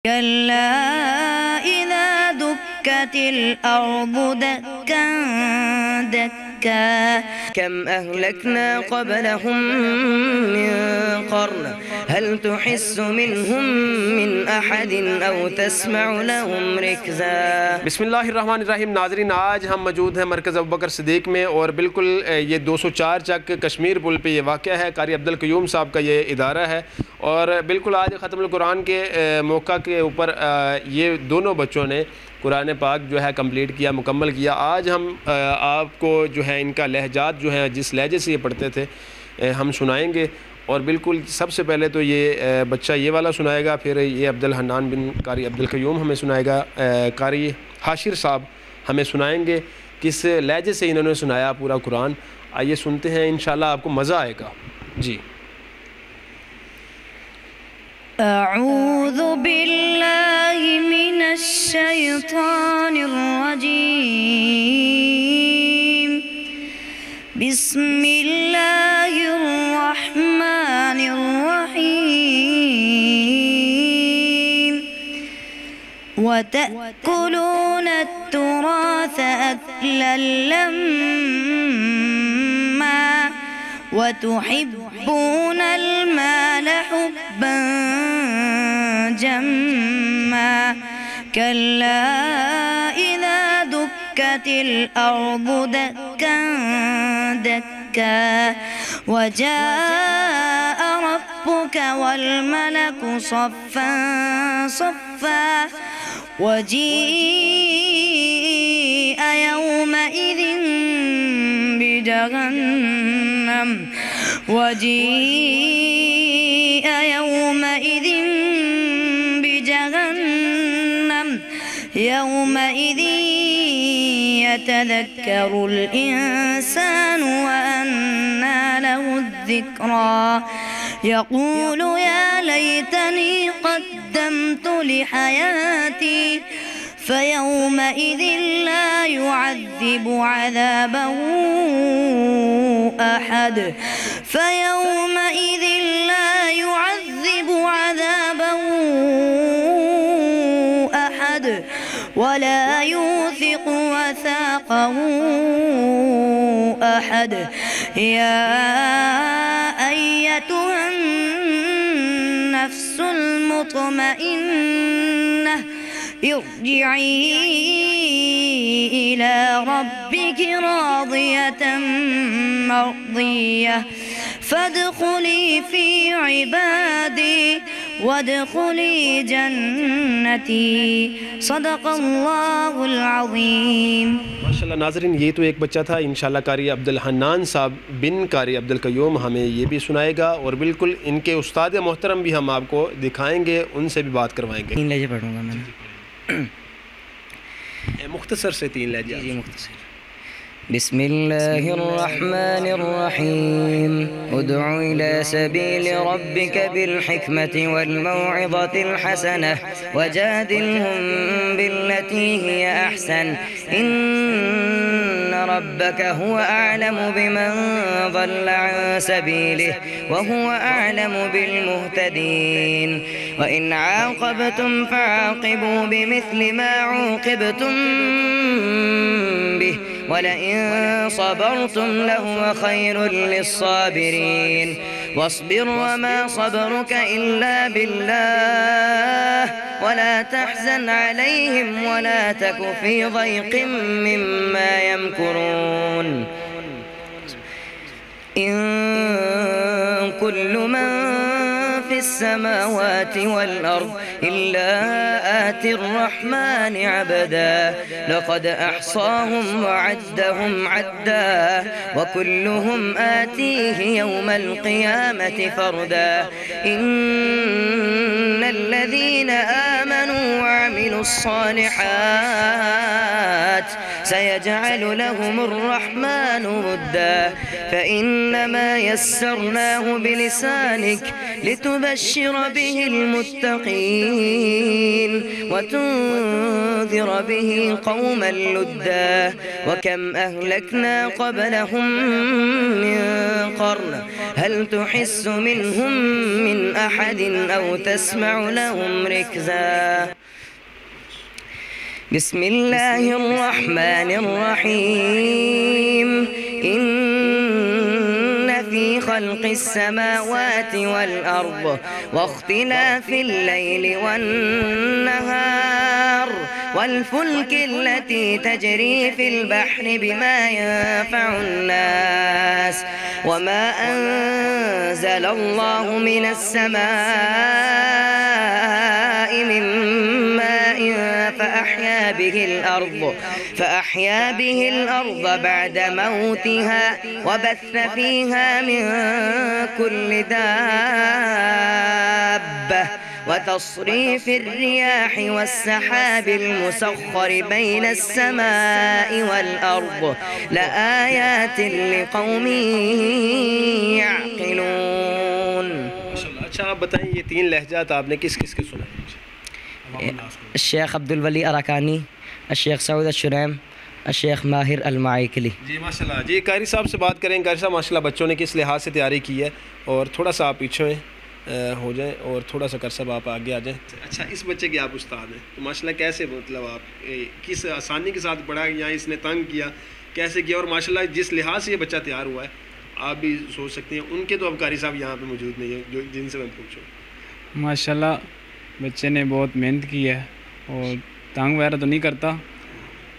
كلا إذا دكت الأرض دكا دكا كم أهلكنا قبلهم من قرن هل تحس منهم من أحد أو تسمع لهم ركزا। बिस्मिल्लाहिर्रहमानिर्रहीम। नाजरीन, आज हम मौजूद हैं मरकज़ अबू बकर सिद्दीक़ में और बिल्कुल ये 204 चक कश्मीर पुल पे ये वाक़या है। कारी अब्दुल क़य्यूम साहब का ये इदारा है और बिल्कुल आज ख़त्मुल कुरान के मौका के ऊपर ये दोनों बच्चों ने कुरान पाक जो है कंप्लीट किया, मुकम्मल किया। आज हम आपको जो है इनका लहजात जो है जिस लहजे से ये पढ़ते थे हम सुनाएंगे। और बिल्कुल सबसे पहले तो ये बच्चा ये वाला सुनाएगा, फिर ये अब्दुल हन्नान बिन कारी अब्दुल क़य्यूम हमें सुनाएगा, कारी हाशिर साहब हमें सुनाएंगे किस लहजे से इन्होंने सुनाया पूरा कुरान। आइए सुनते हैं, इंशाल्लाह आपको मज़ा आएगा जी। अऊज़ु बिल्लाहि मिनश शैतानिर रजीम। बिस्मिल्लाहिर रहमानिर रहीम। वतअकुलून अत्तुराथ अक्लन लम्मा वतुहिब्बून المال حبا جما كلا إذا دكت الأرض دكا دكا وجاء ربك والملك صفا صفا وجيء يومئذ بجهنم وجيء يومئذ بجهنم يومئذ يتذكر الإنسان وأنى له الذكرى يقول يا ليتني قدمت لحياتي فيومئذ لا يعذب عذابه أحد فيومئذ لا يعذب عذابه أحد ولا يوثق وثاقه أحد يا أيتها النفس المطمئنة ارجعي إلى ربك راضية مرضية فادخلي في عبادي وادخلي جنتي صدق الله العظيم। माशाल्लाह नाज़रीन, ये तो एक बच्चा था। इंशाल्लाह कारी अब्दुल हन्नान साहब बिन कारी अब्दुल क़य्यूम हमें ये भी सुनाएगा और बिल्कुल इनके उस्ताद मोहतरम भी हम आपको दिखाएंगे, उनसे भी बात करवाएंगे। 3 लहजे पढ़ूँगा मैं, मुख्तसर से 3 लहजे जी मुख्तसर। बिस्मिल्लाहिर्रहमानिर्रहीम। उदउ इला सबील रब्बिक बिलहिकमति वल्मौइज़तिल हसनह वजादिलहुम बिल्लती हिय अहसन इन्न रब्बक हुवा अअलमु बिमन ضل عن سبيله وهو أعلم بالمهتدين وإن عاقبتم فعاقبوا بمثل ما عوقبتم به ولئن صبرتم لهو خير للصابرين واصبر وما صبرك إلا بالله ولا تحزن عليهم ولا تك في ضيق مما يمكرون إن كل من في السماوات والأرض إلا آتي الرحمن عبدا لقد أحصاهم وعدهم عدا وكلهم آتيه يوم القيامة فردا إن الذين آمنوا وعملوا الصالحات سيجعل لهم الرحمن ودا فإنما يسرناه بلسانك لتبشر به المتقين وتنذر به قوما لدا وكم أهلكنا قبلهم من قرن هل تحس منهم من أحد أو تسمع لهم ركزا بسم الله الرحمن الرحيم إن في خلق السماوات والأرض واختلاف الليل والنهار والفلك التي تجري في البحر بما ينفع الناس وما أنزل الله من السماء من ماء فأحيا به الأرض بعد موتها وبث فيها من كل دابة وتصريف الرياح والسحاب المسخر بين السماء والأرض لآيات لقوم يعقلون. اچھا آپ بتائیں یہ 3 لہجات آپ نے کس کس کے سنا؟ الشیخ عبدالولی اراکانی، الشیخ سعود الشریم، الشیخ ماہر المعیکلی. جی ماشاءاللہ. جی قاری صاحب سے بات کریں. قاری صاحب ماشاءاللہ بچوں نے کس لحاظ سے تیاری کی ہے، اور تھوڑا سا آپ پیچھے ہو جائیں اور تھوڑا سا قاری صاحب آپ آگے آ جائیں. اچھا اس بچے کے آپ استاد ہیں تو ماشاءاللہ کیسے مطلب آپ کس آسانی کے ساتھ پڑھا یا اس نے تنگ کیا کیسے کیا، اور ماشاءاللہ جس لحاظ سے یہ بچہ تیار ہوا ہے آپ بھی سوچ سکتے ہیں ان کے تو اب قاری صاحب یہاں پہ موجود نہیں ہیں جو جن سے میں پوچھوں. ماشاءاللہ بچے نے بہت محنت کی ہے اور تانگ وغیرہ تو نہیں کرتا،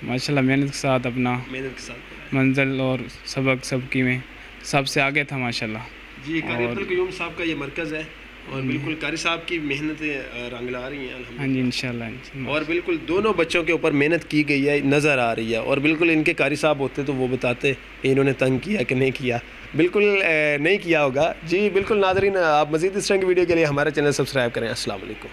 ماشاءاللہ محنت کے ساتھ اپنا منزل اور سبق سب کی میں سب سے آگے تھا ماشاءاللہ. جی قاری عبدالقیوم صاحب کا یہ مرکز ہے اور بالکل قاری صاحب کی محنتیں رنگ لا رہی ہیں الحمدللہ. ہاں جی انشاءاللہ. اور بالکل دونوں بچوں کے اوپر محنت کی گئی ہے نظر آ رہی ہے، اور بالکل ان کے قاری صاحب ہوتے تو وہ بتاتے کہ انہوں نے تنگ کیا کہ نہیں کیا. بالکل نہیں کیا ہوگا. جی بالکل ناظرین آپ مزید اس طرح کی ویڈیو کے لیے ہمارا چینل سبسکرائب کریں. السلام علیکم.